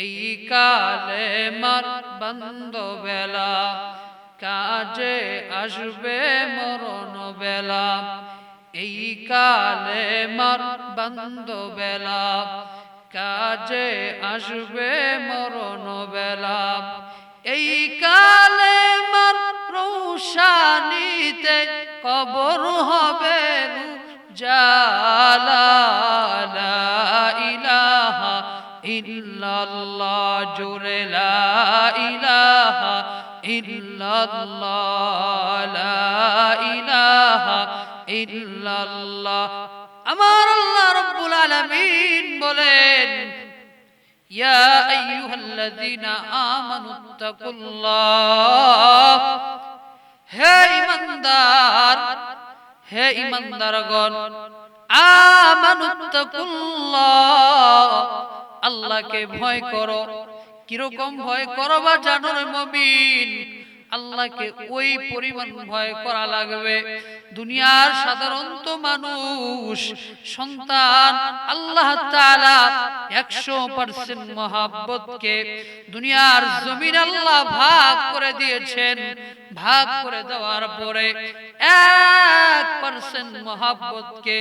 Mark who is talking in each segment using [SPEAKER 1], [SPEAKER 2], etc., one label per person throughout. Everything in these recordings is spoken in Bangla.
[SPEAKER 1] এই কালেমার বান্দবেলা কাজে আসবে মরণ বেলা। এই কালেমার বান্দবেলা কাজে আসবে মরণ বেলা। এই কালেমার রৌশানীতে কবর হবে জালা। লা ইলাহা ইল্লাল্লাহ জোরে লা ইলাহা ইল্লাল্লাহ লা ইলাহা ইল্লাল্লাহ। আমার আল্লাহ রাব্বুল আলামিন বলেন, ইয়া আইয়ুহাল্লাযীনা আমানুত্তাকুল্লাহ, হে ঈমানদার, হে ঈমানদারগণ, আমানুত্তাকুল্লাহ, আল্লাহকে ভয় করো। কিরকম ভয় করো বা জানো রে মুমিন? আল্লাহকে ওই পরিমাণ ভয় করা লাগবে দুনিয়ার সাধারণত মানুষ সন্তান আল্লাহ তাআলা 100% মহব্বতকে দুনিয়ার জমিন আল্লাহ ভাগ করে দিয়েছেন। ভাগ করে দেওয়ার পরে 1% মহব্বতকে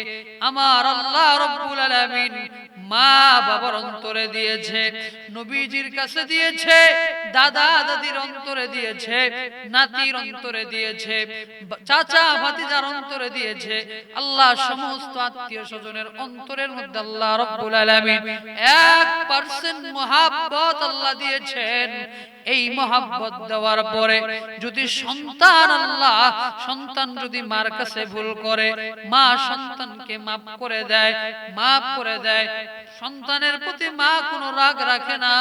[SPEAKER 1] আমার আল্লাহ রাব্বুল আলামিন মা বাবার অন্তরে দিয়েছে, নবীজির কাছে দিয়েছে, দাদা দাদির অন্তরে দিয়েছে, নাতির অন্তরে দিয়েছে, চাচা ভাতিজার অন্তরে দিয়েছে। আল্লাহ সমস্ত আত্মীয় স্বজনের অন্তরের মধ্যে আল্লাহ রাব্বুল আলামিন 1% মহব্বত আল্লাহ দিয়েছেন। এই মহব্বত দেওয়ার পরে যদি সন্তান যদি মার কাছে ভুল করে, মা সন্তানকে মাফ করে দেয়, মাফ করে দেয়। সন্তানের প্রতি মা কোনো রাগ রাখে না।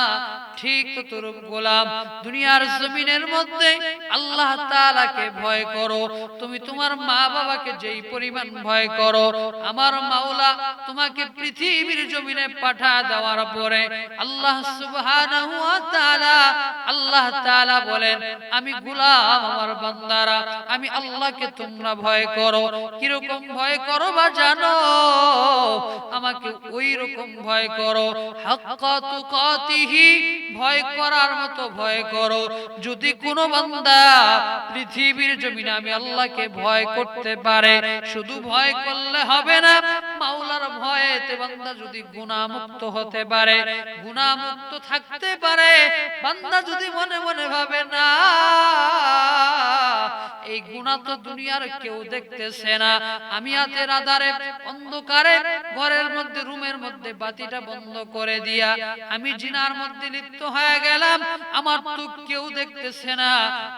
[SPEAKER 1] ঠিক ততরূপ গোলাম দুনিয়ার জমিনের মধ্যে আল্লাহ তাআলাকে ভয় করো। তুমি তোমার মা বাবাকে যেই পরিমাণ ভয় করো, আমার মাওলা তোমাকে পৃথিবীর জমিনে পাঠা দেওয়ার পরে আল্লাহ সুবহানাহু ওয়া তাআলা আল্লাহ তাআলা বলেন, আমি গোলাম, আমার বান্দারা, আমি আল্লাহকে তোমরা ভয় করো। কিরকম ভয় করো বা জানো? আমাকে ওই রকম ভয় করো, হাক্কা তুকাতিহি, ভয় করার মতো ভয় করো। যদি কোনো বান্দা পৃথিবীর জমিনে আমি আল্লাহকে ভয় করতে পারে, শুধু ভয় করলে হবে না, মাওলার ভয়েতে বান্দা যদি গুনাহমুক্ত হতে পারে, গুনাহমুক্ত থাকতে পারে, বান্দা যদি মনে মনে ভাবে না এই গুনাহ তো দুনিয়ার কেউ দেখতেছে না, আমি রাতের আধারে অন্ধকারে ঘরের মধ্যে রুমের মধ্যে বাতিটা বন্ধ করে দিয়া আমি জিনার মধ্যে লিপ্ত হয়ে গেলাম, আমার তো কেউ দেখতেছে না,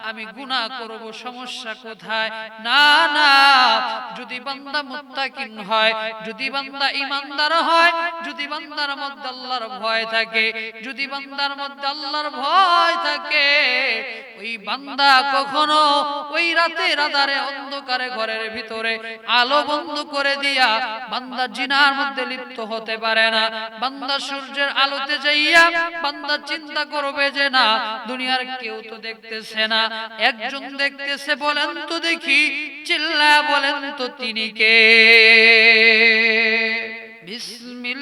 [SPEAKER 1] আমি গুনাহ করব, সমস্যা কোথায়? না না, যদি বান্দা মুত্তাকিন হয়, যদি বান্দা ঈমানদার হয়, যদি বান্দার মধ্যে আল্লাহর ভয় থাকে, যদি বান্দার মধ্যে আল্লাহর ভয় থাকে, ওই বান্দা কখনো ওই রাতের আধারে অন্ধকারে ঘরের ভিতরে আলো বন্ধ করে দিয়া বান্দা জিনার মধ্যে লিপ্ত হতে পারে না। বান্দা সূর্যের আলোতে যাইয়া বান্দা চিন্তা করবে যে না, দুনিয়ার কেউ তো দেখতেছে না, একজন দেখতেছে, বলেন তো দেখি, চিল্লায়া বলেন তো তিনি কে? বিসমিল্লাহির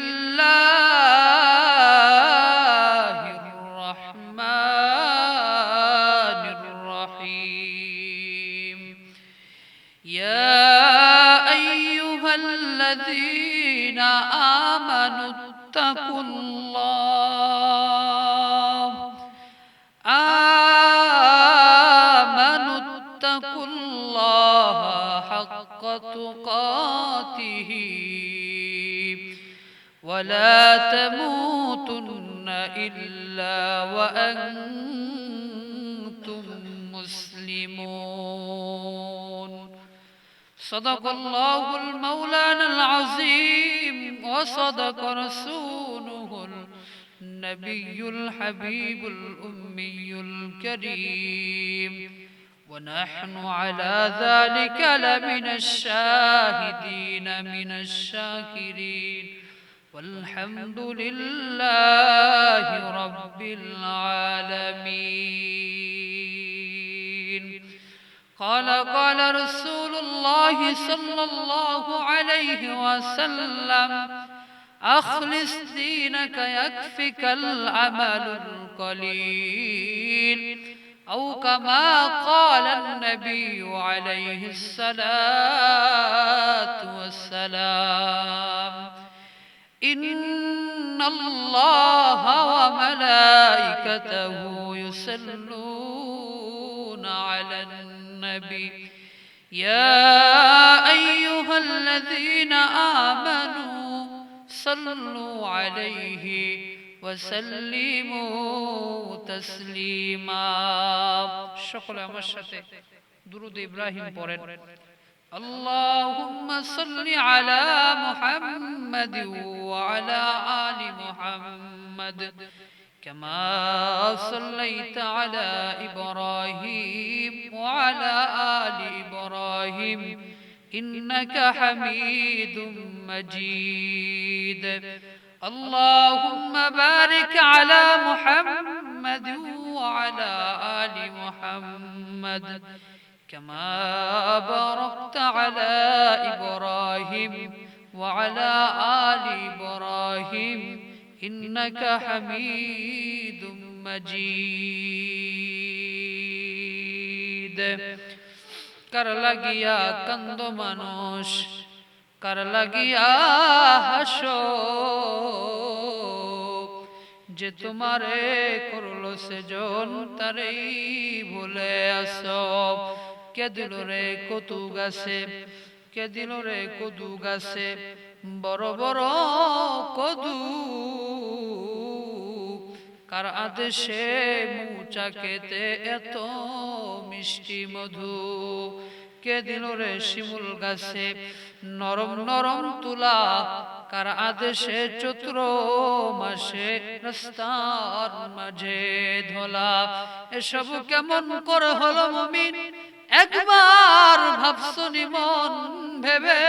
[SPEAKER 1] রাহমানির রহিম। ইয়া আইয়ুহাল্লাযীনা আমানুত্তাকুল্লাহ, আমানুত্তাকুল্লাহ হাক্কা তুকাতিহি ওয়ালা তামুতুন্না ইল্লা ওয়া আনতুম মুসলিমুন। সাদাকাল্লাহুল মাওলানাল আযীম ওয়া সাদাকা রাসূলুহুল নবিয়্যুল হাবিবুল উম্মিয়্যুল কারীম। ونحن على ذلك لمن الشاهدين من الشاكرين والحمد لله رب العالمين. قال رسول الله صلى الله عليه وسلم أخلص دينك يكفك العمل القليل أو كما قال النبي عليه الصلاة والسلام إن الله وملائكته يصلون على النبي يا أيها الذين آمنوا صلوا عليه وسلموا تسليما সকলে আমার সাথে দুরূদ ইব্রাহিম পড়েন اللهم صل على محمد وعلى آل محمد كما صليت على إبراهيم وعلى آل إبراهيم إنك حميد مجيد اللهم بارك على محمد وعلى آل محمد كما باركت على إبراهيم وعلى آل إبراهيم إنك حميد مجيد कर लगिया कंद मनुष कर लगिया हसो जे तुम्हारे करलो से जोन तारे भूले आसो के दिलो रे कतु गाছে के दिलो रे कदु गाছে बड़ो बड़ो कदु কার আদেশে মুচা খেতে এত মিষ্টি মধু কে দিল রে শিমুল গাছে নরম নরম তুলা কার আদেশে চৈত্র মাসে রাস্তার মাঝে ধোলা এসব কেমন করে হলো মুমিন একবার ভাবছনি মন ভেবে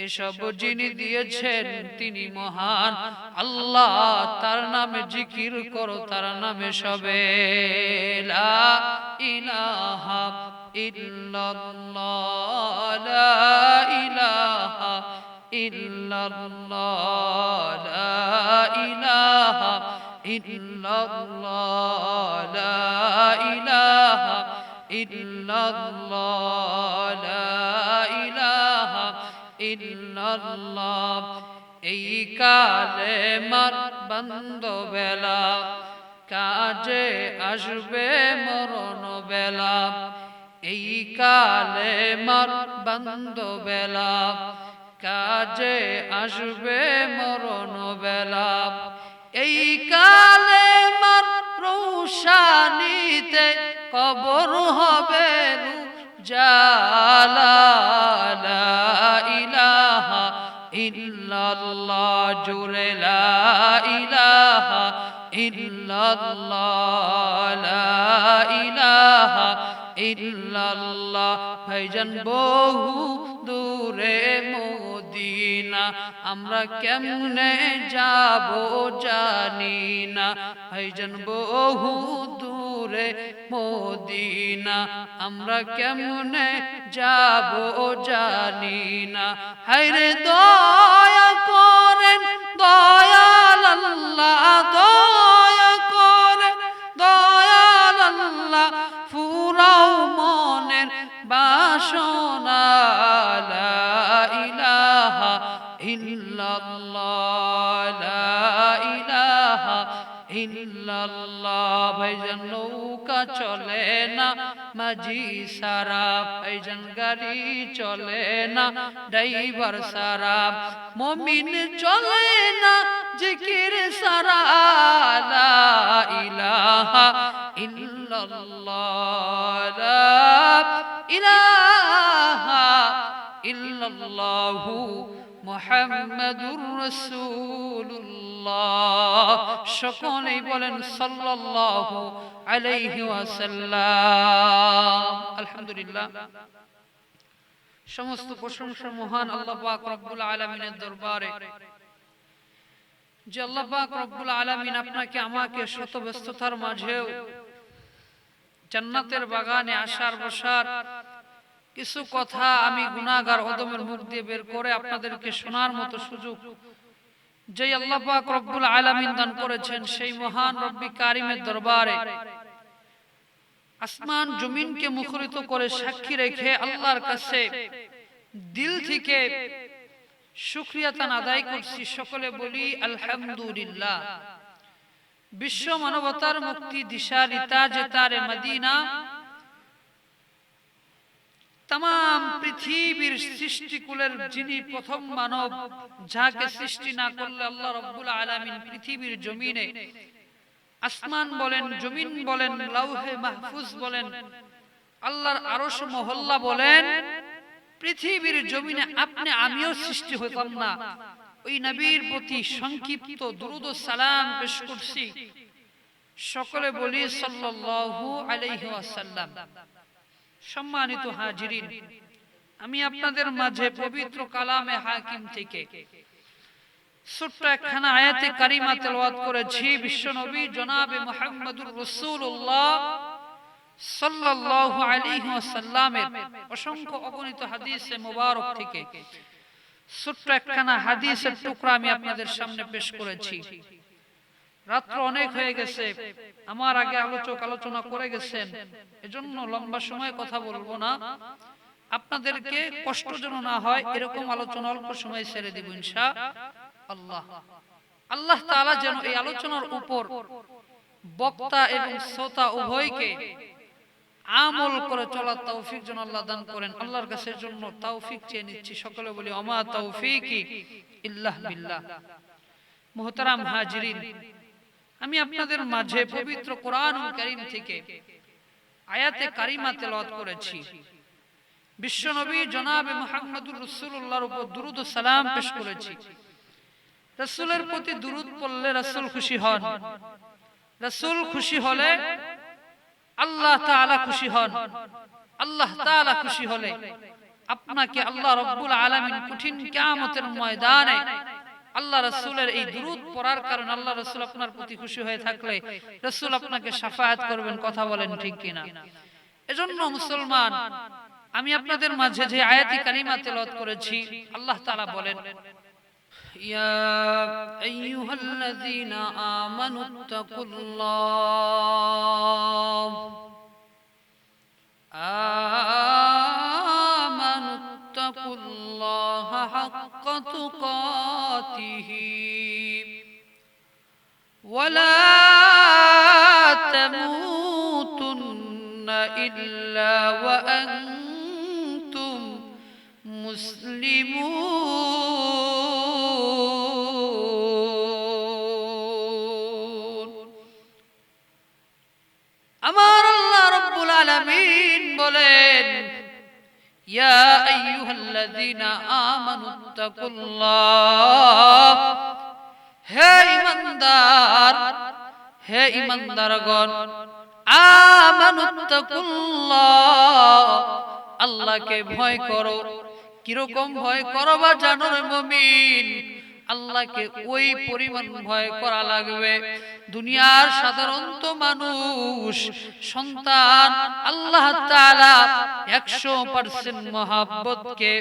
[SPEAKER 1] এসব যিনি দিয়েছেন তিনি মহান আল্লাহ তার নামে জিকির করো তার নামে সবে লা ইলাহা ইল্লাল্লাহ লা ইলাহা ইল্লাল্লাহ লা ইলাহা ইল্লাল্লাহ লা ইলাহা ইল্লাল্লাহ লা ইলাহা ইল্লাল্লাহ এই কালেমার বন্ধ বেলা কাজে আসবে মরণ বেলা এই কালেমার বন্ধ বেলা কাজে আসবে মরণ বেলা এই কালেমার রৌশানীতে কবর হবে জালা লা ইলাহা ইল্লাল্লাহ জুরে লা ইলাহা ইল্লাল্লাহ লা ইলাহা ইল্লাল্লাহ ভাইজান বহু দূরে মদিনা আমরা কেমনে যাব জানি না ভাইজান বহু দূরে মদিনা আমরা কেমনে যাব জানি না হায়রে দয়া করেন দয়াল আল্লাহ দয়া করেন দয়াল আল্লাহ ফুরাও মনের বাসনা লা ইলাহা ইল্লাল্লাহ লা ইলাহা ইল্লাল্লাহ ভাইজান নৌকা চলে না মাঝি সারা ভাইজান গাড়ি চলে না ড্রাইভার সারা মুমিন চলে না জিকির সারা লা ইলাহা ইল্লাল্লাহ লা ইলাহা ইল্লাল্লাহু মুহাম্মাদুর রাসূলুল্লাহ সকলেই বলেন সাল্লাল্লাহু আলাইহি ওয়াসাল্লাম আলহামদুলিল্লাহ সমস্ত প্রশংসা মহান আল্লাহ পাক রব্বুল আলামিনের দরবারে যে আল্লাহ পাক রব্বুল আলামিন আপনাকে আমাকে শত ব্যস্ততার মাঝেও জান্নাতের বাগানে আসার বসার কিছু কথা আমি গুনাহগার অদমের মুখ দিয়ে বের করে আপনাদেরকে শোনার মতো সুযোগ যে আল্লাহ পাক রব্বুল আলামিন দান করেছেন, সেই মহান রব্বি কারিমের দরবারে আসমান জমিনকে মুখরিত করে সাক্ষী রেখে আল্লাহর কাছে দিল থেকে শুকরিয়াতান আদায় করছি। সকলে বলি আলহামদুলিল্লাহ। বিশ্ব মানবতার মুক্তি দিশারি তাজে তারে মদিনা, तमाम পৃথিবীর সৃষ্টিকুলের যিনি প্রথম মানব, যাকে সৃষ্টি না করলে আল্লাহ রাব্বুল আলামিন পৃথিবীর জমিনে আসমান বলেন, জমিন বলেন, লাউহে মাহফুজ বলেন, আল্লাহর আরশ মহল্লা বলেন, পৃথিবীর জমিনে আপনি আমিও সৃষ্টি হতাম না। ওই নবীর প্রতি সংক্ষিপ্ত দুরূদ ও সালাম পেশ করছি। সকলে বলি সাল্লাল্লাহু আলাইহি ওয়াসাল্লাম। সম্মানিত হাজিরিন, আমি আপনাদের মাঝে পবিত্র কালামে হাকিম থেকে ছোট্ট একখানা আয়াতে কারিমা তেলাওয়াত করেছি। বিশ্বনবী জনাবে মুহাম্মদুর রাসূলুল্লাহ সাল্লাল্লাহু আলাইহি ওয়াসাল্লামের অসংখ্য অগণিত হাদিসে মোবারক থেকে ছোট্ট একখানা হাদিসের টুকরা আমি আপনাদের সামনে পেশ করেছি। রাত্র অনেক হয়ে গেছে, আমার আগে আলোচক আলোচনা করে গেছেন, এজন্য লম্বা সময় কথা বলবো না। আপনাদেরকে কষ্ট যেন না হয় এরকম আলোচনা অল্প সময় ছেড়ে দিব ইনশাআল্লাহ। আল্লাহ তাআলা যেন এই আলোচনার উপর বক্তা এবং শ্রোতা উভয়কে আমল করে চলার তৌফিক যেন আল্লাহ দান করেন। আল্লাহর কাছে জন্য তৌফিক চেয়ে নিচ্ছি। সকলে বলি ওমা তৌফিকি ইল্লাহ বিল্লাহ। মুহতারাম হাজিরিন, আমি আপনাদের মাঝে পবিত্র কোরআনুল কারীম থেকে আয়াতে কারিমা তেলাওয়াত করেছি। বিশ্বনবী জনাবে মুহাম্মদুর রাসূলুল্লাহর উপর দুরূদ ও সালাম পেশ করেছি। রাসূলের প্রতি দুরূদ পড়লে রাসূল খুশি হন, রাসূল খুশি হলে আল্লাহ তাআলা খুশি হন, আল্লাহ তাআলা খুশি হলে আপনাকে আল্লাহ রাব্বুল আলামিন কঠিন কিয়ামতের ময়দানে আল্লাহ রাসূলের এই দুরূদ পড়ার কারণে আল্লাহ রাসূল আপনার প্রতি খুশি হয়ে থাকলে রাসূল আপনাকে শাফায়াত করবেন। কথা বলেন ঠিক কিনা? এজন্য মুসলমান, আমি আপনাদের মাঝে যে আয়াতি কারিমা তেলাওয়াত করেছি, আল্লাহ তাআলা বলেন, ইয়া আইয়ুহাল্লাযীনা আমানুত্তাকুল্লাহ আমানুত্তাকুল্লাহা হাক্কা তুকাতিহি ওয়ালা তামুতুন্না ইল্লা ওয়া আনতুম মুসলিমুন। আমার আল্লাহ রাব্বুল আলামিন বলেন, ইয়া আইয়ুহাল্লাযীনা আমানুত্তাকুল্লাহ, হে ঈমানদার, হে ঈমানদারগণ, আমানুত্তাকুল্লাহ, আল্লাহকে ভয় করো। কিরকম ভয় করবা জানো রে মুমিন? আল্লাহকে ওই পরিমাণ ভয় করা লাগবে দুনিয়ার সাধারণত মানুষ সন্তান আল্লাহ তাআলা 100% মহব্বতকে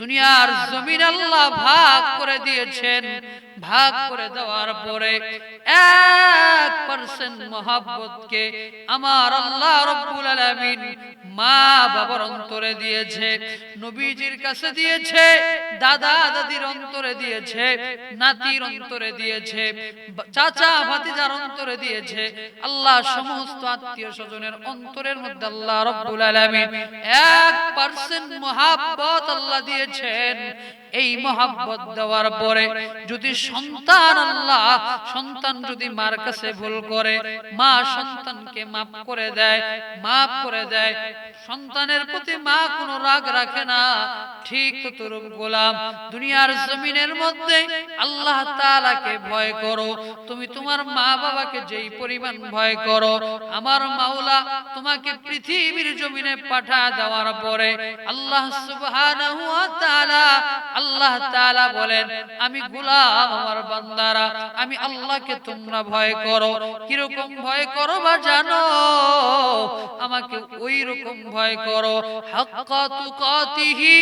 [SPEAKER 1] দুনিয়ার জমিন আল্লাহ ভাগ করে দিয়েছেন। ভাগ করে দেওয়ার পরে 1% মহব্বতকে আমার আল্লাহ রাব্বুল আলামিন মা বাবার অন্তরে দিয়েছে, নবীজির কাছে দিয়েছে, দাদা দাদির অন্তরে দিয়েছে, নাতির অন্তরে দিয়েছে, চাচা ভাতিজার অন্তরে দিয়েছে। আল্লাহ সমস্ত আত্মীয় স্বজনের অন্তরের মধ্যে আল্লাহ রাব্বুল আলামিন 1% মহব্বত আল্লাহ দিয়েছেন। এই মহব্বত দেওয়ার পরে যদি সন্তান যদি মার কাছে ভুল করে, মা সন্তানকে মাফ করে দেয়, মাফ করে দেয়। সন্তানের প্রতি মা কোনো রাগ রাখে না। ঠিক ততরূপ গোলাম দুনিয়ার জমিনের মধ্যে আল্লাহ তাআলাকে ভয় করো। তুমি তোমার মা বাবাকে যেই পরিমাণ ভয় করো, আমার মাওলা তোমাকে পৃথিবীর জমিনে পাঠা দেওয়ার পরে আল্লাহ সুবহানাহু ওয়া তাআলা আল্লাহ তাআলা বলেন আমি গোলাম আমার বান্দারা আমি আল্লাহকে তোমরা ভয় করো কিরকম ভয় করো বা জানো আমাকে ওই রকম ভয় করো হাক্কা তুকাতিহি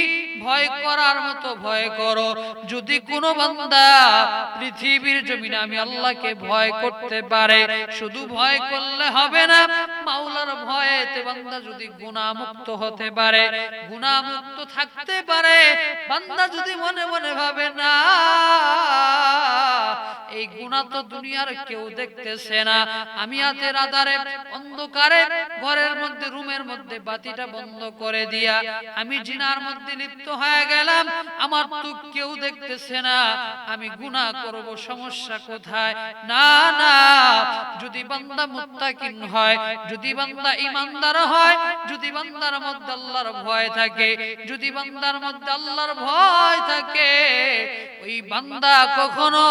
[SPEAKER 1] ভয় করার মতো ভয় করো যদি কোনো বান্দা পৃথিবীর জমিনে আমি আল্লাহকে ভয় করতে পারে শুধু ভয় করলে হবে না মাওলার ভয়েতে বান্দা যদি গুনাহ মুক্ত হতে পারে গুনাহ মুক্ত থাকতে পারে বান্দা যদি মনে মনে ভাবে না এই গুনাহ তো দুনিয়ার কেউ দেখতেছে না আমি রাতের আধারে অন্ধকারে ঘরের মধ্যে রুমের মধ্যে বাতিটা বন্ধ করে দিয়া আমি জিনার মধ্যে লিপ্ত হয়ে গেলাম আমার তো কেউ দেখতেছে না আমি গুনাহ করব সমস্যা কোথায় না না যদি বান্দা মুত্তাকিন হয় যদি বান্দা ঈমানদার হয় যদি বান্দার মধ্যে আল্লাহর ভয় থাকে যদি বান্দার মধ্যে আল্লাহর ভয় থাকে ওই বান্দা কখনো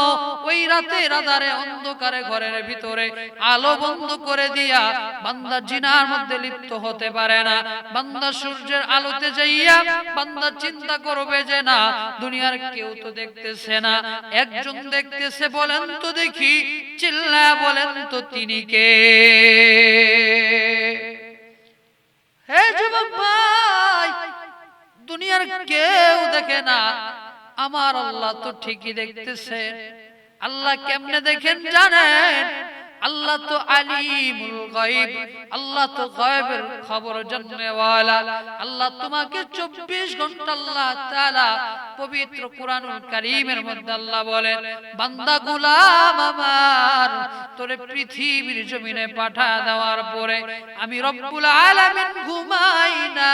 [SPEAKER 1] ওই রাতের আধারে অন্ধকারে ঘরের ভিতরে আলো বন্ধ করে দিয়া বান্দা জিনার মধ্যে লিপ্ত হতে পারে না বান্দা সূর্যের আলোতে যাইয়া বান্দা চিন্তা করবে যে না দুনিয়ার কেউ তো দেখতেছে না একজন দেখতেছে বলেন তো দেখি চিল্লা বলেন তো তিনি কে হে যুবক ভাই দুনিয়ার কেউ দেখে না আমার আল্লাহ তো ঠিকই দেখতেছে আল্লাহ কেমনে দেখেন জানেন আল্লাহ তো আলিমুল গায়ব আল্লাহ তো গায়বের খবর জাননে ওয়ালা আল্লাহ তোমাকে 24 ঘন্টা আল্লাহ তাআলা পবিত্র কুরআনুল কারীমের মধ্যে আল্লাহ বলেন বান্দা গোলাম আমার তোরে পৃথিবীর জমিনে পাঠা দেওয়ার পরে আমি রব্বুল আলামিন ঘুমাই না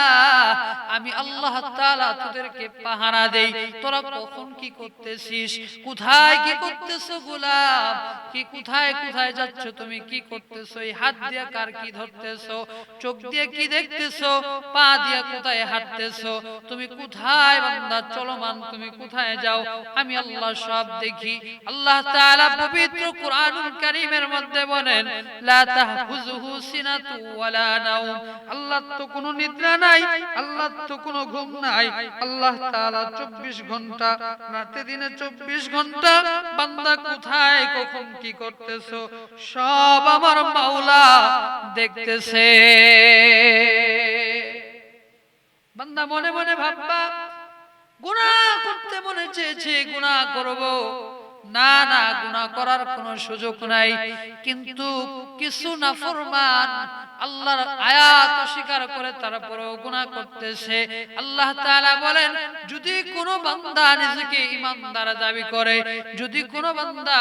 [SPEAKER 1] আমি আল্লাহ তাআলা তোদেরকে পাহারা দেই তোরা কখন কি করতেছিস কোথায় কি করতেছো গোলাম কি কোথায় কোথায় যাচ্ছ তুমি কি করতেছো এই হাত দিয়ে কার কি ধরতেছো চোখ দিয়ে কি দেখতেছো পা দিয়ে কোথায় হাঁটতেছো তুমি কোথায় বান্দা চলমান তুমি কোথায় যাও আমি আল্লাহ সব দেখি আল্লাহ তাআলা পবিত্র কুরআনুল কারীমের মধ্যে বলেন লা তাহফুযুহু সিনাতু ওয়ালা নাওম আল্লাহ তো কোনো নিদ্রা নাই আল্লাহ তো কোনো ঘুম নাই আল্লাহ তাআলা 24 ঘন্টা রাতে দিনে 24 ঘন্টা বান্দা কোথায় কখন কি করতেছো সব আমার মাওলা দেখতেছে বান্দা মনে মনে ভাববা গুনাহ করতে মনে চেয়েছে গুনাহ করব না না গুনাহ করার কোনো সুযোগ নাই কিন্তু কিছু নাফরমান আল্লাহর আয়াত অস্বীকার করে তারপরেও গুনাহ করতেছে আল্লাহ তাআলা বলেন যদি কোনো বান্দা নিজেকে ঈমানদার দাবি করে যদি কোনো বান্দা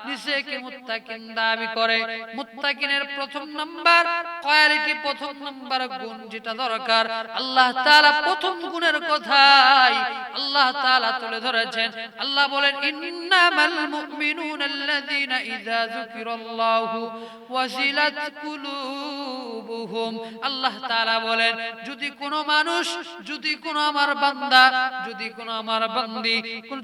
[SPEAKER 1] নিজেকে মুত্তাকিন দাবি করে মুত্তাকিনের প্রথম নাম্বার কোয়ালিটি প্রথম নাম্বার গুণ যেটা দরকার আল্লাহ তাআলা প্রথম গুণের কথাই আল্লাহ তাআলা তুলে ধরেছেন আল্লাহ বলেন ইন্নামাল মুমিনুনা আল্লাযীনা ইযা যুকিরাল্লাহু ওয়াজিলাত কুলুবুহুম আল্লাহ তাআলা বলেন যদি কোনো মানুষ যদি কোনো আমার বান্দা যদি কোনো আমার বান্দি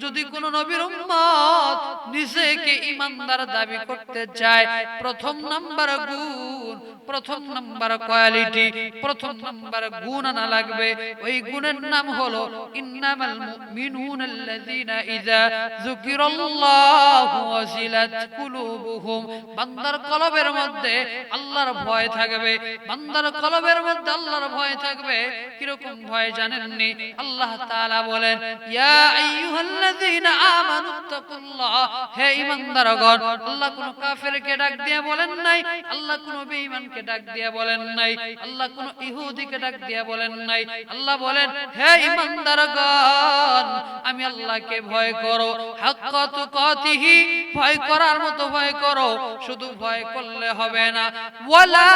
[SPEAKER 1] যদি কোনো নবীর উম্মত নিজেকে ঈমানদার দাবি করতে চায় প্রথম নাম্বার গুণ প্রথম নাম্বার কোয়ালিটি প্রথম নাম্বার গুণ আনা লাগবে ওই গুণের নাম হলো ইন্নামাল মুমিনুনা আল্লাযীনা ইযা যুকিরাল্লাহু ওয়াজিলাত কুলুবুহুম বান্দার কলবের মধ্যে আল্লাহর ভয় থাকবে বান্দার কলবের মধ্যে আল্লাহর ভয় থাকবে কি রকম ভয় জানেননি আল্লাহ তাআলা বলেন ইয়া আইয়ুহাল্লাযীনা আমানুত্তাকুল্লাহ হে ঈমানদারগণ আল্লাহ কোন কাফেরকে ডাক দিয়ে বলেন নাই আল্লাহ কোন বেঈমানকে ডাক দিয়ে বলেন নাই আল্লাহ কোন ইহুদিকে ডাক দিয়ে বলেন নাই আল্লাহ বলেন হে ঈমানদারগণ আমি আল্লাহকে ভয় করো হাক্কা তুকাতিহি ভয় করার মতো ভয় করো শুধু ভয় করলে হবে না ওয়ালা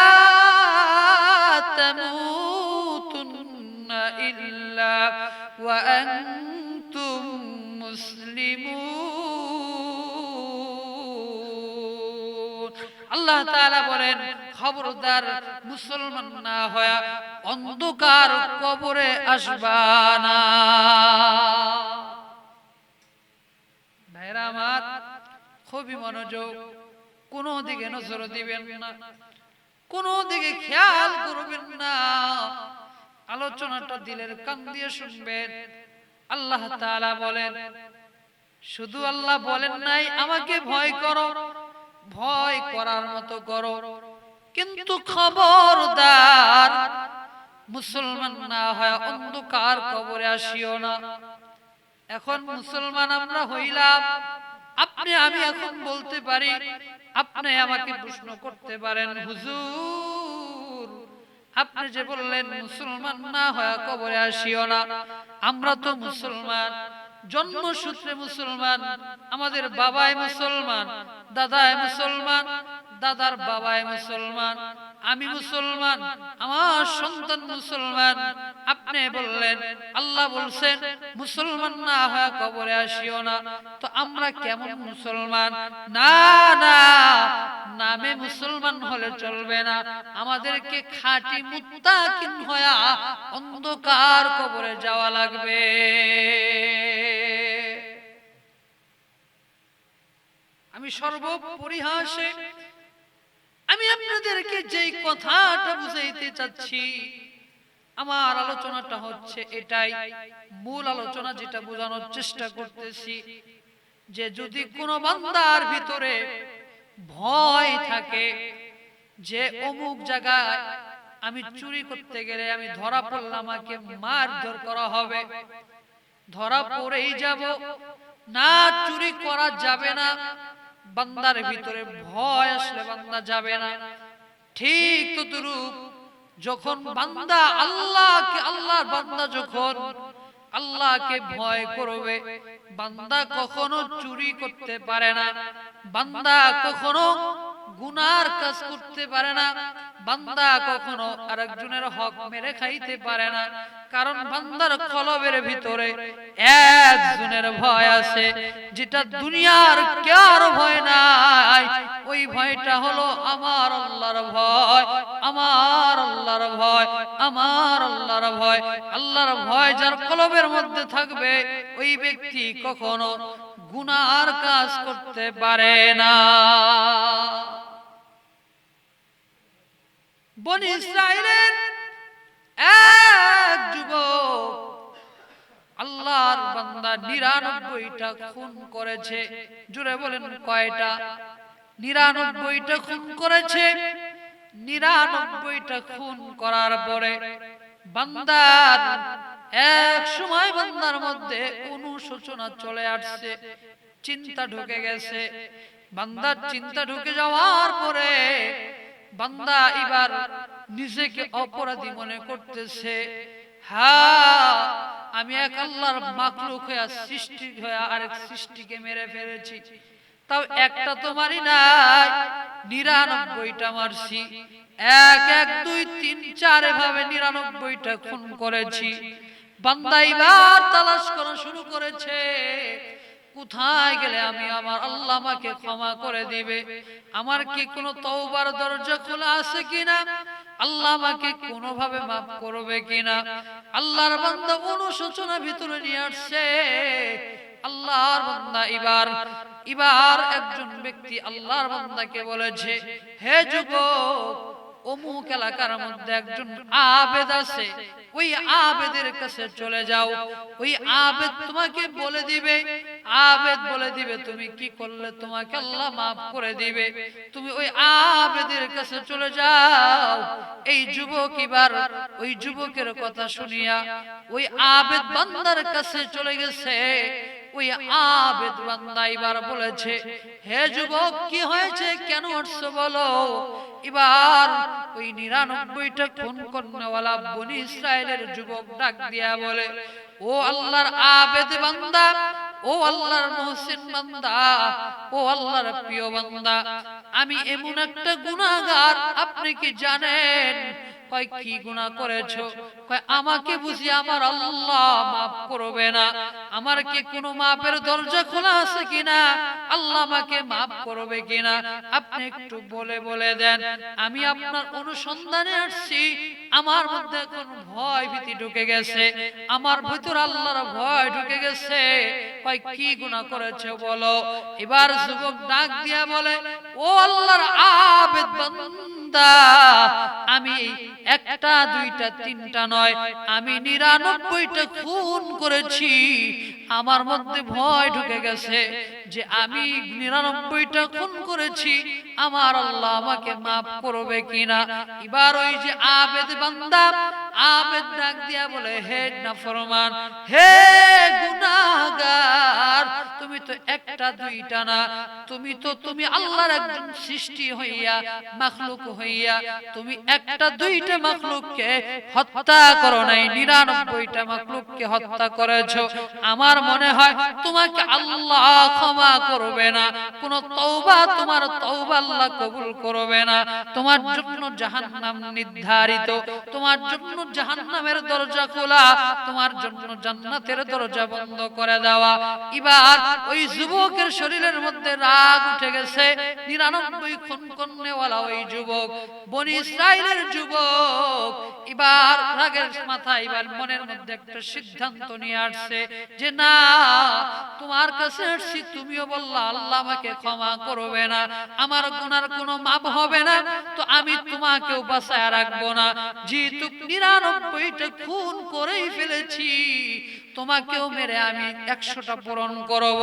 [SPEAKER 1] তামুতুন্না ইল্লা ওয়া আনতুম মুসলিমুন আল্লাহ তাআলা বলেন খবরদার মুসলমান না হয়ে অন্ধকার কবরে আসবা না ভাইরা আমার খুবই মনোযোগ কোন দিকে নজর দিবেন না কোন দিকে খেয়াল করবেন না আলোচনাটা দিলের কান দিয়ে শুনবেন আল্লাহ তাআলা বলেন, শুধু আল্লাহ বলেন নাই আমাকে ভয় করো, ভয় করার মতো করো, কিন্তু খবরদার মুসলমান না হয় অন্ধকার কবরে আসিও না। এখন মুসলমান আমরা হইলাম, আপনি আমি এখন বলতে পারি, আপনি আমাকে প্রশ্ন করতে পারেন, হুজুর আপনি যে বললেন মুসলমান না হয় কবরে আসিও না, আমরা তো মুসলমান, জন্মসূত্রে মুসলমান, আমাদের বাবাই মুসলমান, দাদাই মুসলমান, দাদার বাবাই মুসলমান, আমি মুসলমান, আমার সন্তান মুসলমান, আপনি বললেন আল্লাহ বলছেন মুসলমান না হয় কবরে আসিও না, তো আমরা কেমন মুসলমান? না না, নামে মুসলমান হলে চলবে না, আমাদেরকে খাঁটি মুত্তাকিন হয়া অন্ধকার কবরে যাওয়া লাগবে। আমি সর্বপরিহাসে আমি আপনাদেরকে যেই কথাটা বুঝাইতে চাচ্ছি, আমার আলোচনাটা হচ্ছে এটাই, মূল আলোচনা যেটা বোঝানোর চেষ্টা করতেছি, যে যদি কোনো বান্দার ভিতরে ভয় থাকে যে অমুক জায়গায় আমি চুরি করতে গেলে আমি ধরা পড়লাম, আমাকে মারধর করা হবে, ধরা পড়েই যাব, না চুরি করা যাবে না, বান্দার ভিতরে ভয় আসলে বান্দা যাবে না। ঠিক তদ্রূপ যখন বান্দা আল্লাহকে, আল্লাহর বান্দা যখন আল্লাহকে ভয় করবে, বান্দা কখনো চুরি করতে পারে না, বান্দা কখনো গুনার কাজ করতে পারে না, বান্দা কখনো আরেকজনের হক মেরে খাইতে পারে না, কারণ বান্দার কলবের ভিতরে একজনের ভয় আছে, যেটা দুনিয়ার কারো ভয় নাই, ওই ভয়টা হলো আমার আল্লাহর ভয়, আমার আল্লাহর ভয়, আমার আল্লাহর ভয়। আল্লাহর ভয় যার কলবের মধ্যে থাকবে, ওই ব্যক্তি কখনো গুনার কাজ করতে পারে না। বনী ইসরাইলের এক যুবক আল্লাহর বান্দা ৯৯টা খুন করেছে। জোরে বলেন কয়টা? ৯৯টা খুন করেছে। ৯৯টা খুন করার পরে বান্দার এক সময় বান্দার মধ্যে অনুশোচনা চলে আসছে, চিন্তা ঢুকে গেছে। বান্দার চিন্তা ঢুকে যাওয়ার পরে বান্দা এবার নিজেকে অপরাধী মনে করতেছে। হ্যাঁ, আমি এক আল্লাহর মাখলুক হয়ে সৃষ্টি হয়ে আরেক সৃষ্টিকে মেরে ফেলেছি, তাও একটা তো মারি নাই, ৯৯টা মারছি। ১, ১, ২, ৩, ৪ এভাবে ৯৯টা খুন করেছি। বান্দা এবার তালাশ করা শুরু করেছে, কোথায় গেলে আমি আমার আল্লাহ আমাকে ক্ষমা করে দিবে, আমার কি কোনো তওবার দরজা খোলা আছে কিনা, আল্লাহ আমাকে কোনোভাবে মাফ করবে কিনা। আল্লাহর বান্দা অনুশোচনা ভিতরে নিয়ে আসছে। আল্লাহর বান্দা এবার একজন ব্যক্তি আল্লাহর বান্দাকে বলেছে, হে যুবক, অমুক এলাকার মধ্যে একজন আবেদ আছে, ওই আবেদের কাছে চলে যাও, ওই আবেদ তোমাকে বলে দিবে, আবেদ বলে দিবে তুমি কি করলে তোমাকে আল্লাহ মাফ করে দিবে, তুমি ওই আবেদের কাছে চলে যাও। এই যুবক এবার ওই যুবকের কথা শুনিয়া ওই আবেদ বান্দার কাছে চলে গেছে। ওই আবেদ বান্দা এবার বলেছে, হে যুবক, কি হয়েছে, কেন আসছো বলো। এবার ওই ৯৯টা খুন করনেওয়ালা বনী ইসরাইলের যুবক ডাক দিয়া বলে, ও আল্লাহর আবেদ বান্দা, ও আল্লাহর মুহসিন বান্দা, ও আল্লাহর প্রিয় বান্দা, আমি এমন একটা গুনাহগার, আপনি কি জানেন? কয় কি গুনাহ করেছো? কয় আমাকে বুঝি আমার আল্লাহ মাফ করবে না, আমার কি কোনো মাফের দরজা খোলা আছে কিনা, আল্লাহ আমাকে মাফ করবে কিনা, আপনি একটু বলে দেন, আমি আপনার অনুসন্ধানে আসছি, আমার মধ্যে এখন ভয় ভীতি ঢুকে গেছে, আমার ভিতর আল্লাহর ভয় ঢুকে গেছে। কয় কি গুনাহ করেছো বলো। এবার যুবক ডাক দিয়া বলে, ও আল্লাহর আবেদ বান্দা, আমি একটা দুইটা তিনটা নয়, আমি 99টা খুন করেছি। আমার মধ্যে ভয় ঢুকে গেছে যে আমি 99টা খুন করেছি, আমার আল্লাহ আমাকে মাফ করবে কিনা। এবার ওই যে আবেদ বান্দা, আবেদ ডাক দিয়া বলে, হে নাফরমান, হে গুনাহগার, তুমি তো একটা দুইটা না, তুমি আল্লাহর একজন সৃষ্টি হইয়া, মাখলুক হইয়া, তুমি একটা দুইটা মাখলুককে হত্যা করো নাই, 99টা মাখলুককে হত্যা করেছো। আমার মনে হয় তোমাকে আল্লাহ ক্ষমা করবে না, কোন তওবা, তোমার তওবা আল্লাহ কবুল করবে না। তোমার জন্য জাহান্নাম নির্ধারিত, তোমার জন্য জাহান্নামের দরজা খোলা, তোমার জন্য জান্নাতের দরজা বন্ধ করে দেওয়া। এবার ওই যুবকের শরীরের মধ্যে রাগ উঠে গেছে। 99 খুন করনেওয়ালা ওই যুবক, বনি ইসরাইলের যুবক, এবার রাগের মাথায় এবার মনের মধ্যে একটা সিদ্ধান্ত নিয়ে আসছে যে না, তোমার কাছে আসছি, তুমিও বললা আল্লাহ আমাকে ক্ষমা করবে না, আমার গুনার কোনো মাপ হবে না, তো আমি তোমাকেও বাঁচায় রাখবো না। যেহেতু 99টা খুন করেই ফেলেছি, তোমাকেও মেরে আমি 100টা পূরণ করব।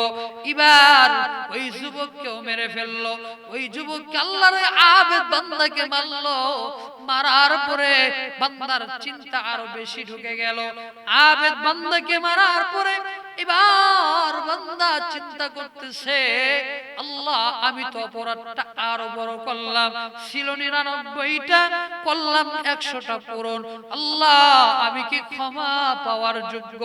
[SPEAKER 1] এবার ওই যুবককেও মেরে ফেললো। ওই যুবককে আল্লাহর আবেদ বান্দাকে মারলো। মারার পরে বান্দার চিন্তা আরো বেশি ঢুকে গেল। আবেদ বান্দাকে মারার পরে এবার বান্দা চিন্তা করতেছে, আল্লাহ আমি তো অপরাধটা আরো বড় করলাম, ছিল 99টা, করলাম 100টা পূরণ। আল্লাহ আমি কি ক্ষমা পাওয়ার যোগ্য?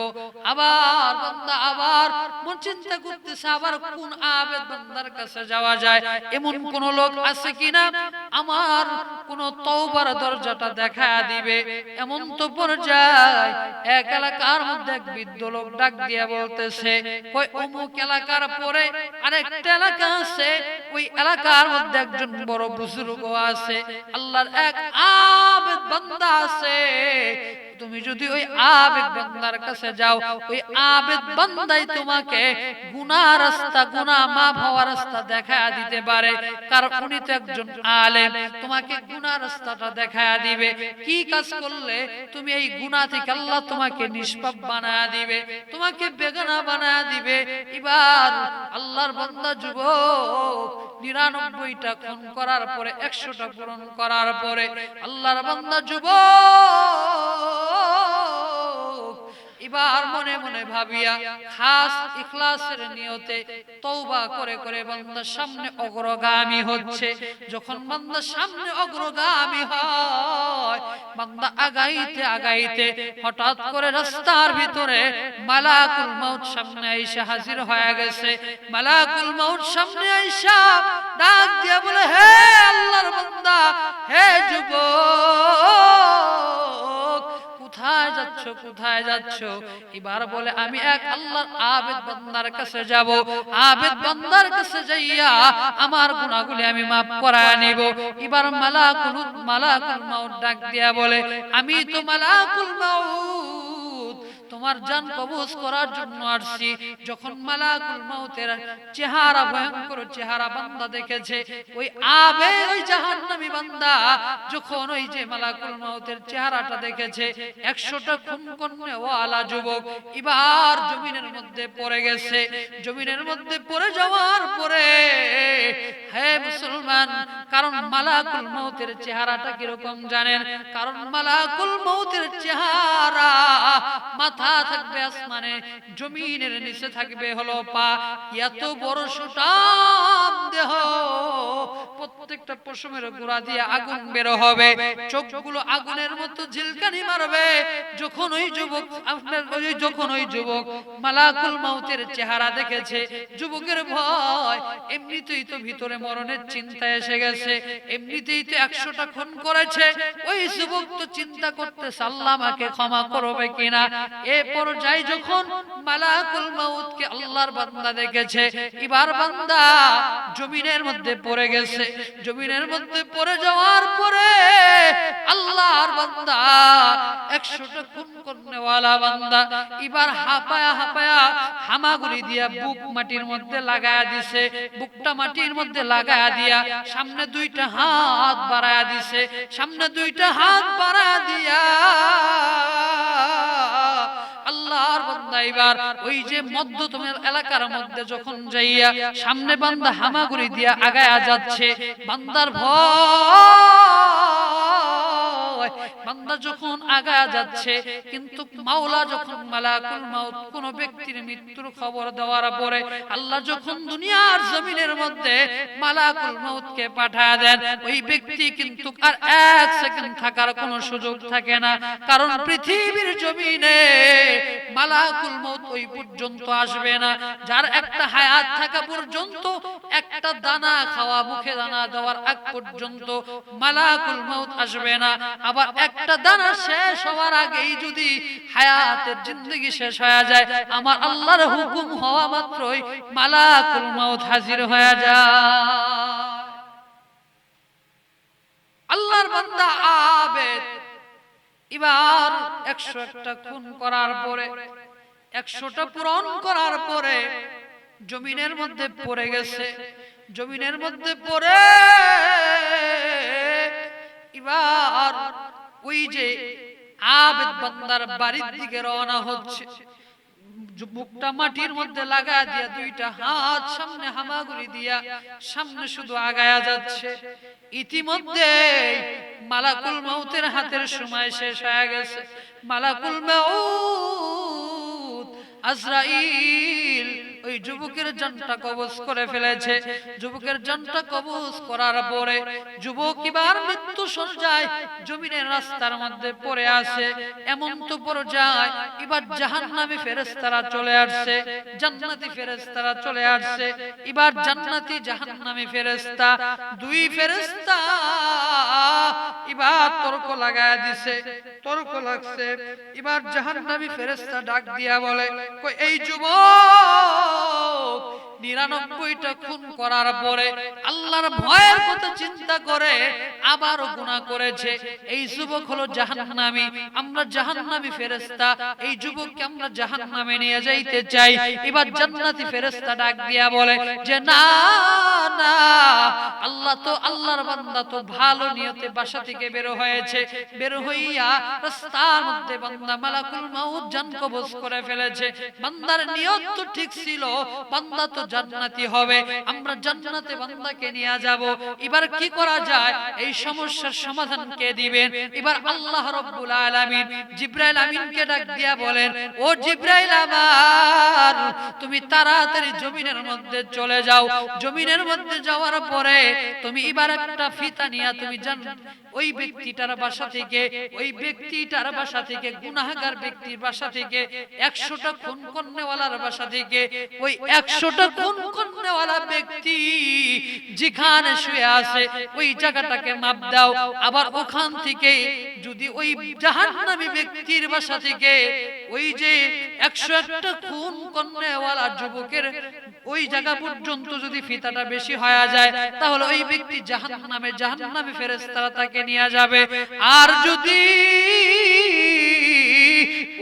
[SPEAKER 1] আবার বান্দা আবার মন চিন্তা করতেছে, আবার কোন আবেদ বান্দার কাছে যাওয়া যায়, এমন কোন লোক আছে কিনা আমার কোন তওবার দরজাটা দেখা দিবে। এমন তো পর্যায়ে এক এলাকার মধ্যে এক বৃদ্ধ লোক ডাক দিয়া বলতেছে, ওই অমুক এলাকার পরে আরেকটা এলাকা আছে, ওই এলাকার মধ্যে একজন বড় বুজুর্গ আছে, আল্লাহর এক আবেদ বান্দা আছে, তুমি যদি ওই আবেদ বান্দার কাছে যাও, ওই আবেদ বান্দাই তোমাকে গুনাহ রাস্তা, গুনাহ মাফ হওয়ার রাস্তা দেখায়া দিতে পারে, কারণ উনি তো একজন আলেম, তোমাকে গুনাহ রাস্তাটা দেখায়া দিবে। কি কাজ করলে তুমি এই গুনাহ থেকে আল্লাহ তোমাকে নিষ্পাপ বানায়া দিবে, তোমাকে বেগানা বানায়া দিবে। এবার আল্লাহর বান্দা যুবক 99টা খুন করার পরে 100টা পূরণ করার পরে আল্লাহর বান্দা যুবক এবার মনে মনে ভাবিয়া খাস ইখলাসের নিয়তে তওবা করে করে বান্দার সামনে অগ্রগামী হচ্ছে। যখন বান্দার সামনে অগ্রগামী হয়, বান্দা আগাইতে আগাইতে হঠাৎ করে রাস্তার ভিতরে মালাকুল মউত সামনে আইসা হাজির হয়ে গেছে। মালাকুল মউত সামনে আইসা ডাক দিয়া বলে, হে আল্লাহর বান্দা, হে যুবক, কোথায় যাচ্ছ, কোথায় যাচ্ছ? এবার বলে, আমি এক আল্লাহর আবেদ বান্দার কাছে যাব, আবেদ বান্দার কাছে যাইয়া আমার গুনাহগুলি আমি মাফ করায় নিব। এবার মালাকুল মউত ডাক দিয়া বলে, আমি তো মালাকুল মউত, তোমার জান কবজ করার জন্য আসছি। যখন মালাকুল মউতের চেহারা, ভয়ঙ্কর চেহারা বান্দা দেখেছে, ওই আবেদ, ওই জাহান্নামী বান্দা যখন ওই যে মালাকুল মউতের চেহারাটা দেখেছে, 100টা খুন করনেওয়ালা যুবক এবার জমিনের মধ্যে পড়ে গেছে। জমিনের মধ্যে পড়ে যাওয়ার পরে, হে মুসলমান, কারণ মালাকুল মউতের চেহারাটা কিরকম জানেন? কারণ মালাকুল মউতের চেহারা, মাথা থাকবে আসমানে, জমিনের নিচে থাকবে হলো পা, এত বড় সুঠাম দেহ, প্রত্যেকটা পশমের গোড়া দিয়ে আগুন বের হবে, চোখগুলো আগুনের মতো ঝিলকানি মারবে। যখন ওই যুবক মালাকুল মউতের চেহারা দেখেছে, যুবকের ভয়, এমনিতেই তো ভিতরে মরণের চিন্তা এসে গেছে, এমনিতেই তো 100টা খুন করেছে। ওই যুবক তো চিন্তা করতেছে, আল্লাহ আমাকে ক্ষমা করবে কিনা। এ পর্যায়ে যখন মালাকুল মউতকে আল্লাহর বান্দা দেখেছে, এবার বান্দা জমিনের মধ্যে পড়ে গেছে। জমিনের মধ্যে পড়ে যাওয়ার পরে আল্লাহর বান্দা 100টা খুন করনেওয়ালা বান্দা এবার হাঁপায়া হাঁপায়া হামাগুড়ি দিয়া বুক মাটির মধ্যে লাগায়া দিছে, বুকটা মাটির মধ্যে লাগায়া দিয়া সামনে 2টা হাত বাড়ায়া দিছে, সামনে 2টা হাত বাড়ায়া দিয়া আল্লাহর বান্দা এবার ওই যে মধ্যতম এলাকার মধ্যে যখন যাইয়া সামনে বান্দা হামাগুড়ি দিয়া আগায়া যাচ্ছে, বান্দার ভয়, বান্দা যখন আগায়া যাচ্ছে, কিন্তু মাওলা যখন মালাকুল মাউত কোন ব্যক্তির মৃত্যুর খবর দেওয়ার পরে আল্লাহ যখন দুনিয়ার জমিনের মধ্যে মালাকুল মাউতকে পাঠায় দেন, ওই ব্যক্তি কিন্তু আর 1 সেকেন্ড থাকার কোনো সুযোগ থাকে না। কারণ পৃথিবীর জমিনে মালাকুল মাউত ওই পর্যন্ত আসবে না, যার একটা হায়াত থাকা পর্যন্ত, একটা দানা খাওয়া মুখে দানা দেওয়ার আগ পর্যন্ত মালাকুল মাউত আসবে না। আবার একটা দানা শেষ হওয়ার আগেই যদি হায়াতের জিন্দেগি শেষ হয়ে যায়, আমার আল্লাহর হুকুম হওয়া মাত্রই মালাকুল মাউত হাজির হয়ে যায়। আল্লাহর বান্দা আবেদ এবার 101টা খুন করার পরে, 100টা পূরণ করার পরে জমিনের মধ্যে পড়ে গেছে, জমিনের মধ্যে পড়ে এবার ওই যে আবেদ বান্দার বাড়ির দিকে রওনা হচ্ছে, বুকটা মাটির মধ্যে লাগা দিয়া 2টা হাত সামনে হামাগুড়ি দিয়া সামনে শুধু আগায়া যাচ্ছে। ইতিমধ্যে মালাকুল মাউতের হাতের সময় শেষ হয়ে গেছে। মালাকুল মাউত আজরাইল ওই যুবকের জানটা কবজ করে ফেলেছে। যুবকের জানটা কবজ করার পরে যুবক এবার মৃত্যু সজ্জায় জমিনের রাস্তার মধ্যে পড়ে আছে। এমন তো পর্যায় এবার জাহান্নামী ফেরেশতারা চলে আসছে, জান্নাতি ফেরেশতারা চলে আসছে। এবার জান্নাতি জাহান্নামী ফেরেশতা, 2 ফেরেশতা এবার তর্ক লাগায় দিছে, তর্ক লাগছে। এবার জাহান্নামী ফেরেশতা ডাক দিয়া বলে, কই এই যুবক 99টা খুন করার পরে আল্লাহর ভয়ের কথা চিন্তা করে আবার গুনাহ করেছে, এই যুবক হলো জাহান্নামী। আমরা জাহান্নামী ফেরেশতা, এই যুবককে আমরা জাহান্নামে নিয়ে যাইতে চাই। এবার জান্নাতি ফেরেশতা ডাক দিয়া বলে যে না না, আল্লাহ তো, আল্লাহর বান্দা তো ভালো নিয়তে বাসা থেকে বের হয়েছে, বের হইয়া রাস্তার মধ্যে বান্দা মালাকুল মাউত জান কবজ করে ফেলেছে। বান্দার নিয়ত তো ঠিক ছিল, বান্দা তো জান্নাতি হবে, আমরা জান্নাতে বান্দাকে নিয়ে যাব। এবার কি করা যায়, এই সমস্যার সমাধান কে দিবেন? এবার আল্লাহ রাব্বুল আলামিন জিবরাইল আমিনকে ডাক দিয়া বলেন, ও জিবরাইল আমার, তুমি তাড়াতাড়ি জমিনের মধ্যে চলে যাও। জমিনের মধ্যে যাওয়ার পরে তুমি এবার একটা ফিতা নিয়া তুমি ওই ব্যক্তিটার বাসা থেকে, ওই ব্যক্তিটার বাসা থেকে, গুনাহগার ব্যক্তির বাসা থেকে, 100টা খুন করনেওয়ালার বাসা থেকে ওই 100টা খুন করনেওয়ালা ব্যক্তি যেখানে শুয়ে আছে ওই জায়গাটাকে মাপ দাও। আবার ওখান থেকে যদি ওই জাহান্নামী ব্যক্তির বাসা থেকে ওই যে 101টা খুন করনেওয়ালা যুবকের ওই জায়গা পর্যন্ত যদি ফিতাটা বেশি হয়ে যায়, তাহলে ওই ব্যক্তি জাহান্নামে, জাহান্নামী ফেরেশতারা তাকে নিয়ে যাবে। আর যদি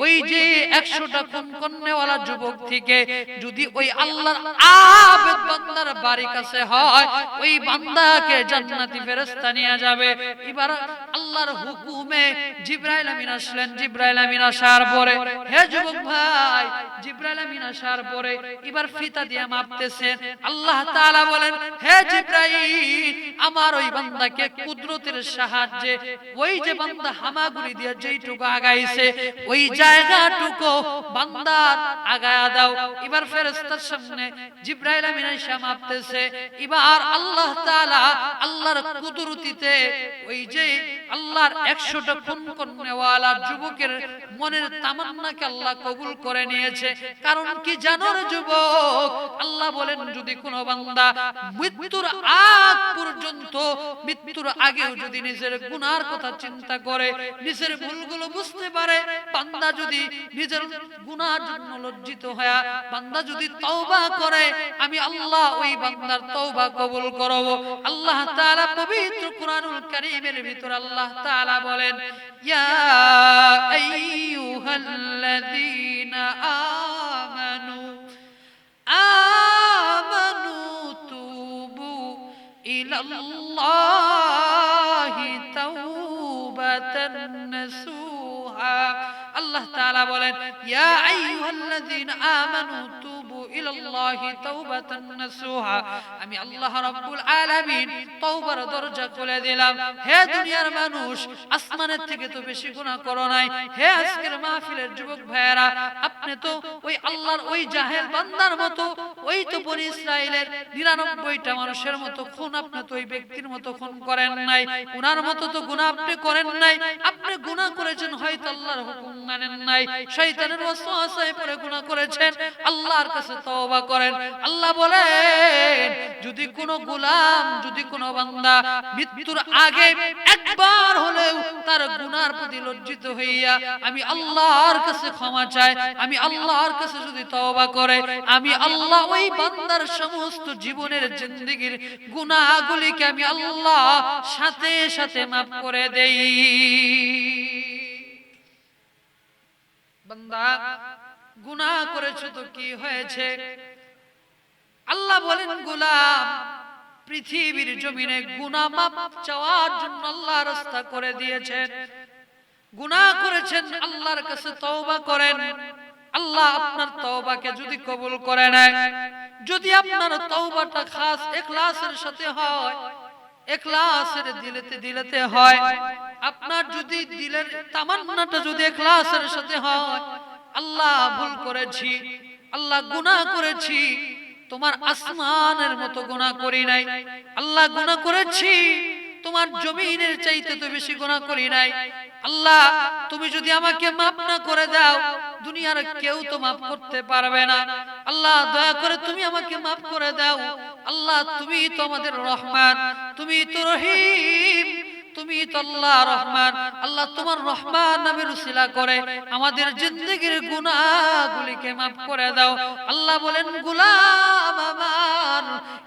[SPEAKER 1] ওই যে 100টা খুন করনেওয়ালা যুবক থেকে যদি ওই আল্লাহর আবেদ বান্দার বাড়ির কাছে হয়, ওই বান্দাকে জান্নাতি ফেরেশতা নিয়ে যাবে। এবার আল্লাহর হুকুমে জিবরাইল আমিন আসলেন। জিবরাইল আমিন আসার পরে, হে যুবক ভাই, জিবরাইল আমিন আসার পরে এবার ফিতা দিয়ে মাপতেছেন। আল্লাহ তাআলা বলেন, হে জিবরাইল, আমার ওই বান্দাকে কুদরতের সাহায্যে ওই যে বান্দা হামাগুড়ি দিয়ে যেইটুকু আগাইছে ওই জায়গাটুকু বান্দার আগায়া দাও। এবার ফেরেশতার সামনে জিবরাইল আমিন এসে মাপতেছে। এবার আল্লাহ তাআলা আল্লাহর কুদরতিতে ওই যে আল্লাহর 100টা খুন করনেওয়ালা যুবকের মনের তামান্নাকে আল্লাহ কবুল করে নিয়েছে। কারণ কি জানো রে যুবক, আল্লাহ বলেন যদি কোনো বান্দা মৃত্যুর আগ পর্যন্ত মৃত্যুর আগেও যদি নিজের গুনার কথা চিন্তা করে, নিজের ভুলগুলো বুঝতে পারে, বান্দা যদি নিজের গুনার জন্য লজ্জিত হয়, বান্দা যদি তওবা করে, আমি আল্লাহ ওই বান্দার তওবা কবুল করব। আল্লাহ তাআলা পবিত্র কুরআনুল কারীমের ভিতর আল্লাহ তাআলা বলেন, ইয়া আইয়ুহাল্লাযীনা আমানু আমানু তুবু ইলাল্লাহি তাওবাতান নাসুহা। আল্লাহ তাআলা বলেন, ইয়া আইয়ুহাল্লাযীনা আমানু তুবু ইলাল্লাহি তাওবাতান নাসুহা। আমি আল্লাহ রাব্বুল আলামিন তওবার দরজা খুলে দিলাম। হে দুনিয়ার মানুষ, আসমানের থেকে তো বেশি গুনাহ করো নাই। হে আজকের মাহফিলের যুবক ভাইয়েরা, আপনি তো ওই আল্লাহর ওই জাহেল বান্দার মতো, ওই তো বনি ইসরাইলের 99টা মানুষের মতো খুন আপনি তো ওই ব্যক্তির মতো খুন করেন নাই, উনার মতো তো গুনাহ আপনি করেন নাই। আপনি গুনাহ করেছেন, হয়তো আল্লাহর হুকুম মানেন নাই, শয়তানের ওয়াসওয়াসায় পড়ে গুনাহ করেছেন, আল্লাহর কাছে তওবা করেন। আল্লাহ বলেন, যদি কোনো গোলাম, যদি কোনো বান্দা মৃত্যুর আগে একবার হলেও তার গুনার প্রতি লজ্জিত হইয়া আমি আল্লাহর কাছে ক্ষমা চায়, আমি আল্লাহর কাছে যদি তওবা করে, আমি আল্লাহ ওই বান্দার সমস্ত জীবনের জিন্দেগীর গুনাহগুলিকে আমি আল্লাহ সাথে সাথে মাফ করে দেই। বান্দা গুনাহ করেছো তো কি হয়েছে? আল্লাহ বলেন, গোলাম পৃথিবীর জমিনে গুনাহ মাফ চাওয়ার জন্য আল্লাহ রাস্তা করে দিয়েছেন। গুনাহ করেছেন, আল্লাহর কাছে তওবা করেন, আল্লাহ আপনার তওবাকে যদি কবুল করে নেয়, যদি আপনার তওবাটা খাস ইখলাসের সাথে হয়, ইখলাসের দিলেতে হয়, আপনার যদি দিলের তামান্নাটা যদি ইখলাসের সাথে হয়, আল্লাহ ভুল করেছি, আল্লাহ গুনাহ করেছি, তোমার আসমানের মতো গুনাহ করি নাই, আল্লাহ গুনাহ করেছি তোমার জমিনের চাইতে তো বেশি গুনাহ করি নাই, আল্লাহ তুমি যদি আমাকে মাফ না করে দাও, দুনিয়ার কেউ তো মাফ করতে পারবে না, আল্লাহ দয়া করে তুমি আমাকে মাফ করে দাও। আল্লাহ তুমি তো আমাদের রহমান, তুমি তো রহিম, তুমি তো আল্লাহ রহমান। আল্লাহ তোমার রহমান নামের উসিলা করে আমাদের জিন্দেগীর গুনাহগুলিকে maaf করে দাও। আল্লাহ বলেন, গোলাম আমার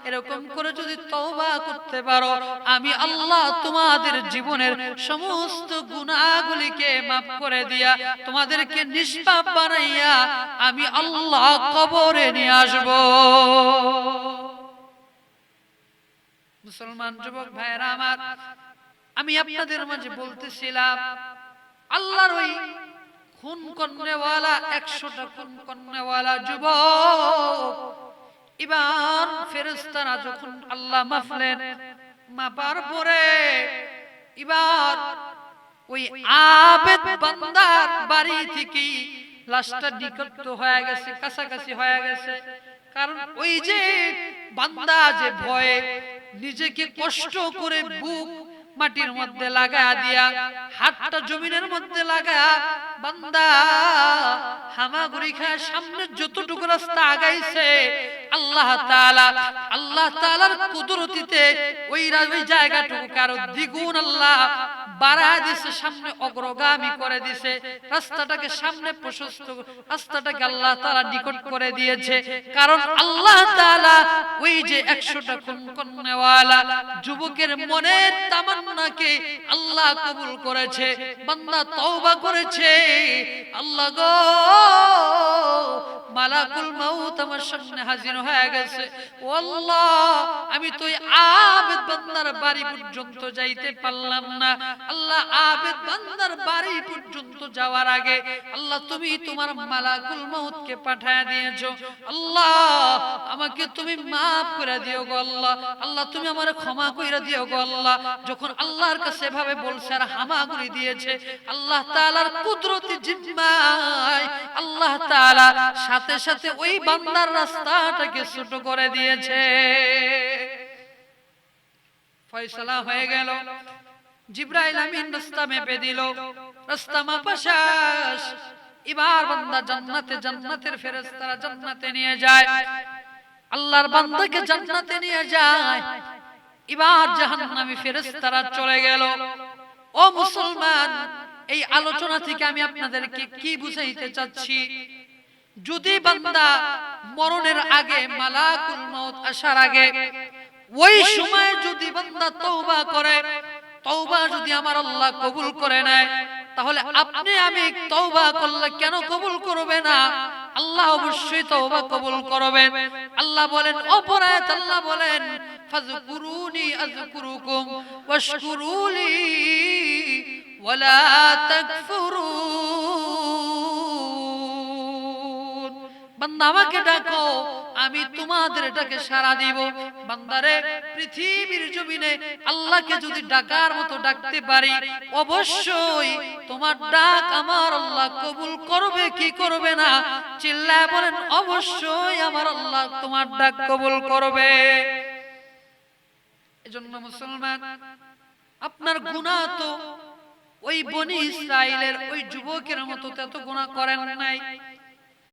[SPEAKER 1] এরকম করে যদি তওবা করতে পারো, আমি আল্লাহ তোমাদের জীবনের সমস্ত গুনাহগুলিকে maaf করে দিয়া তোমাদেরকে নিষ্পাপ বানাইয়া আমি আল্লাহ কবরে নিয়ে আসব। মুসলমান যুবক ভাইরা আমার, আমি আপনাদের মাঝে বলতেছিলাম, আল্লাহর ওই খুন করনেওয়ালা 100টা খুন করনেওয়ালা যুবক, এবার ফেরেশতারা যখন আল্লাহ মাফলেন, মাপার পরে এবার ওই আবেদ বান্দার বাড়ি থেকে লাশটা নিকট হয়ে গেছে, কাছাকাছি হয়ে গেছে। কারণ ওই যে বান্দা যে ভয়ে নিজেকে কষ্ট করে বুক মাটির মধ্যে লাগা দিয়া, হাতটা জমিনের মধ্যে লাগা, বান্দা হামাগুড়ি খায় সামনে যতটুকু রাস্তা আগাইছে, আল্লাহ তাআলার কুদরতিতে ওই জায়গাটুকু কারো দ্বিগুণ আল্লাহ বাড়ায় দিছে, সামনে অগ্রগামী করে দিছে, রাস্তাটাকে সামনে প্রশস্ত, রাস্তাটাকে আল্লাহ তাআলা নিকট করে দিয়েছে। কারণ আল্লাহ তাআলা ওই যে 100টা খুন করনেওয়ালা যুবকের মনের তামান্নাকে আল্লাহ কবুল করেছে, বান্দা তওবা করেছে। আল্লাহ গো, মালাকুল মাউত আমার সামনে হাজির হয়ে গেছে। ও আল্লাহ, আমি তো আবেদ বান্দার বাড়ি পর্যন্ত যাইতে পারলাম না। আল্লাহ, আবেদ বান্দার বাড়ি পর্যন্ত যাওয়ার আগে আল্লাহ তুমি তোমার মালাকুল মাউতকে পাঠায় দিয়েছো। আল্লাহ, আমাকে তুমি maaf করে দিও গো আল্লাহ। আল্লাহ, তুমি আমারে ক্ষমা কইরা দিও গো আল্লাহ। যখন আল্লাহর কাছে এভাবে বলছে আর হামাগুড়ি দিয়েছে, আল্লাহ তাআলার কুদরতি জিম্মায় আল্লাহ তাআলা সাথে সাথে ওই বান্দার রাস্তাটাকে ছোট করে দিয়েছে। ফয়সালা হয়ে গেল, জিবরাইল আমিন রাস্তা মেপে দিল, রাস্তা মাপা শেষ। এবার বান্দা জান্নাতে, জান্নাতের ফেরেশতারা জান্নাতে নিয়ে যায়, আল্লাহর বান্দাকে জান্নাতে নিয়ে যায়। এবার জাহান্নামী ফেরেশতারা চলে গেল। ও মুসলমান, এই আলোচনা থেকে আমি আপনাদেরকে কি বুঝাইতে চাচ্ছি, যদি বান্দা মরণের আগে, মালাকুল মউত আসার আগে, ওই সময় যদি বান্দা তওবা করে, তওবা যদি আমার আল্লাহ কবুল করে নেয়, তাহলে আপনি আমি তওবা করলে কেন কবুল করবে না? আল্লাহ অবশ্যই তওবা কবুল করবেন। আল্লাহ বলেন, অপরাধ আল্লাহ বলেন, ফাযকুরুনি আযকুরুকুম ওয়াশকুরুলি ওয়ালা তাকফুরুন। বান্দা আমাকে ডাকো, আমি তোমাদের ডাকে সাড়া দিব। বান্দারে, পৃথিবীর জমিনে আল্লাহকে যদি ডাকার মতো ডাকতে পারি, অবশ্যই তোমার ডাক আমার আল্লাহ কবুল করবে কি করবে না? চিল্লায় বলেন, অবশ্যই আমার আল্লাহ তোমার ডাক কবুল করবে। এজন্য মুসলমান, আপনার গুনাহ তো ওই বনি ইসরাইলের ওই যুবকের মতো তত গুনাহ করেন নাই।